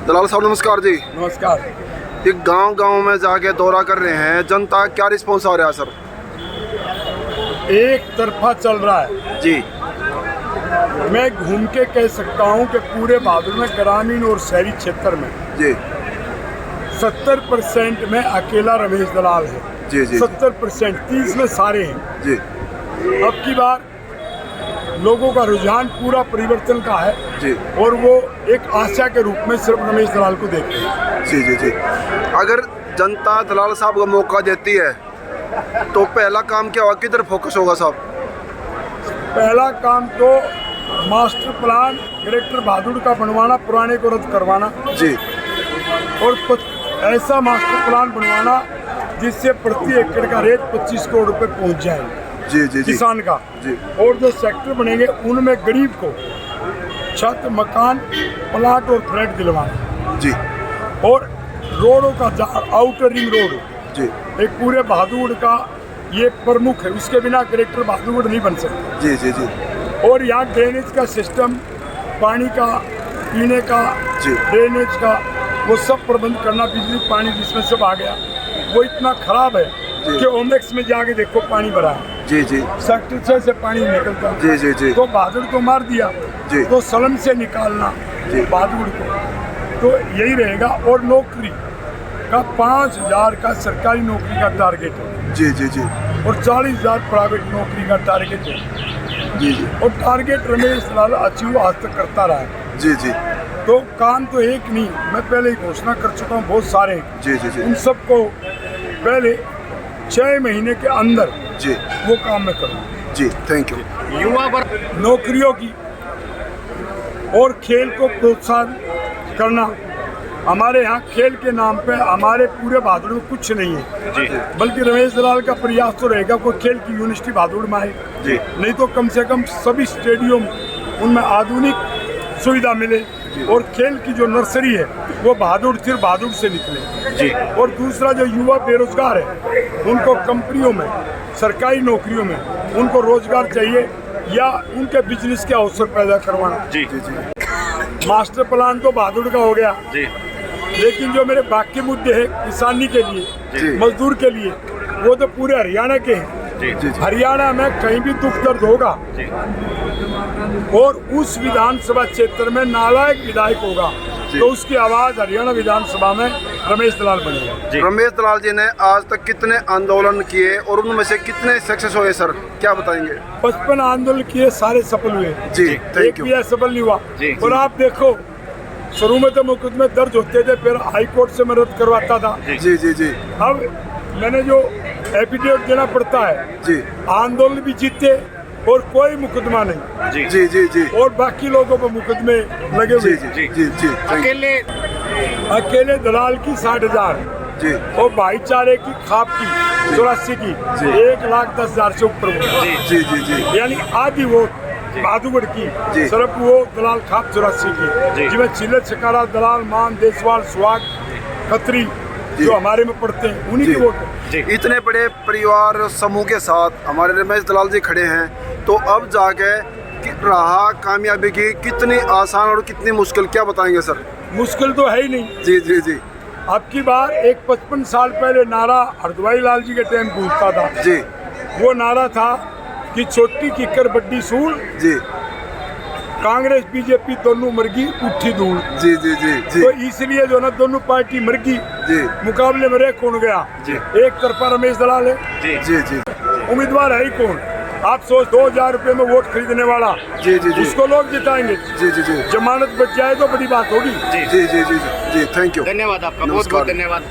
दलाल साहब नमस्कार जी। नमस्कार। ये गांव में जाके दौरा कर रहे हैं, जनता क्या रिस्पॉन्स आ रहा है सर? एक तरफा चल रहा है जी। मैं घूम के कह सकता हूँ कि पूरे बहादुर में ग्रामीण और शहरी क्षेत्र में जी 70% में अकेला रमेश दलाल है। जी जी 70%, 30 में सारे हैं। जी अब की बार लोगों का रुझान पूरा परिवर्तन का है जी और वो एक आशा के रूप में सिर्फ रमेश दलाल को देखते हैं। जी जी जी। अगर जनता दलाल साहब को मौका देती है तो पहला काम क्या होगा, किधर फोकस होगा साहब? पहला काम तो मास्टर प्लान कलेक्टर बहादुर का बनवाना, पुराने को रद्द करवाना जी। और ऐसा मास्टर प्लान बनवाना जिससे प्रति एकड़ का रेट 25 करोड़ रुपए पहुंच जाए जी जी जी किसान का जी। और जो सेक्टर बनेंगे उनमें गरीब को छत, मकान, प्लाट और फ्लैट दिलवाना जी। और रोडों का आउटर रिंग रोड जी एक पूरे बहादुर का ये प्रमुख है, उसके बिना कलेक्टर बहादुर नहीं बन सकते। जी जी जी और यहाँ ड्रेनेज का सिस्टम, पानी का, पीने का, जी। ड्रेनेज का वो सब प्रबंध करना, बिजली पानी जिसमें सब आ गया वो इतना खराब है कि ओमेक्स में जाके देखो पानी भरा है। जी जी सेक्टर से पानी निकलता जी जी जी तो बहादुर को मार दिया जी। तो सलम से निकालना जी। बहादुर को, तो यही रहेगा। और नौकरी का 5,000 का सरकारी नौकरी का टारगेट है जी जी जी और 40,000 प्राइवेट नौकरी का टारगेट है जी जी और टारगेट रमेश दलाल अचीव आज तक करता रहा है। जी जी तो काम तो एक नहीं, मैं पहले ही घोषणा कर चुका हूँ, बहुत सारे हैं। जी जी जी उन सबको पहले 6 महीने के अंदर जी वो काम मैं करूँ। जी। Thank you. युवा वर्ग नौकरियों की और खेल को प्रोत्साहन करना। हमारे यहाँ खेल के नाम पे हमारे पूरे बहादुर में कुछ नहीं है जी बल्कि रमेश दलाल का प्रयास तो रहेगा कोई खेल की यूनिवर्सिटी बहादुर में आए जी नहीं तो कम से कम सभी स्टेडियम उनमें आधुनिक सुविधा मिले और खेल की जो नर्सरी है वो बहादुर सिर्फ बहादुर से निकले जी। और दूसरा जो युवा बेरोजगार है उनको कंपनियों में, सरकारी नौकरियों में उनको रोजगार चाहिए या उनके बिजनेस के अवसर पैदा करवाना। जी जी जी मास्टर प्लान तो बहादुर का हो गया जी लेकिन जो मेरे बाकी मुद्दे हैं किसानी के लिए, जी। मजदूर के लिए, वो तो पूरे हरियाणा के हैं। जी जी हरियाणा में कहीं भी दुख दर्द होगा और उस विधानसभा क्षेत्र में नालायक विधायक होगा तो उसकी आवाज हरियाणा विधानसभा में रमेश दलाल बनेगा। रमेश दलाल जी ने आज तक कितने आंदोलन किए और उनमें से कितने सक्सेस हुए सर, क्या बताएंगे? 55 आंदोलन किए, सारे सफल हुए जी। एक थैंक भी यू। असफल नहीं हुआ। जी। और आप देखो शुरू में तो मुकदमे दर्ज होते थे, फिर हाई कोर्ट से मैं रद्द करवाता था। जी जी जी अब मैंने जो एफिडेविट देना पड़ता है, जी आंदोलन भी जीते और कोई मुकदमा नहीं जी जी जी जी और बाकी लोगों पर मुकदमे लगे हुए। जी जी जी जी। अकेले दलाल की 60,000 जी और भाईचारे की खाप की 84 की जी। 1,10,000 से ऊपर वोट। जी जी जी यानी आधी वोट बहादुर की जी। सिर्फ वो दलाल खाप 84 की जिसमें चिल्लत, शिकारा, दलाल, मान, देसवाल, सुहाग, खत्री जो हमारे में पड़ते हैं उन्हीं की वोट है। इतने बड़े परिवार समूह के साथ हमारे रमेश दलाल जी खड़े हैं, तो अब जाके रहा कामयाबी की कितनी आसान और कितनी मुश्किल, क्या बताएंगे सर? मुश्किल तो है ही नहीं। जी जी जी अब की बार एक 55 साल पहले नारा हरदवाई लाल जी के टाइम गूंजता था जी वो नारा था कि छोटी किकर बड्डी सूल, जी कांग्रेस बीजेपी दोनों मरगी उठी धूल। जी जी जी जी तो इसलिए जो ना दोनों पार्टी मरगी, जी मुकाबले में रह कौन गया? जी। एक तरफा रमेश दलाल है, जी जी उम्मीदवार है ही कौन? आप सोच 2,000 रुपए में वोट खरीदने वाला जी जी जी उसको लोग जिताएंगे। जी जी जी जमानत बच जाए तो बड़ी बात होगी। जी जी जी जी। Thank you. धन्यवाद आपका, बहुत बहुत धन्यवाद।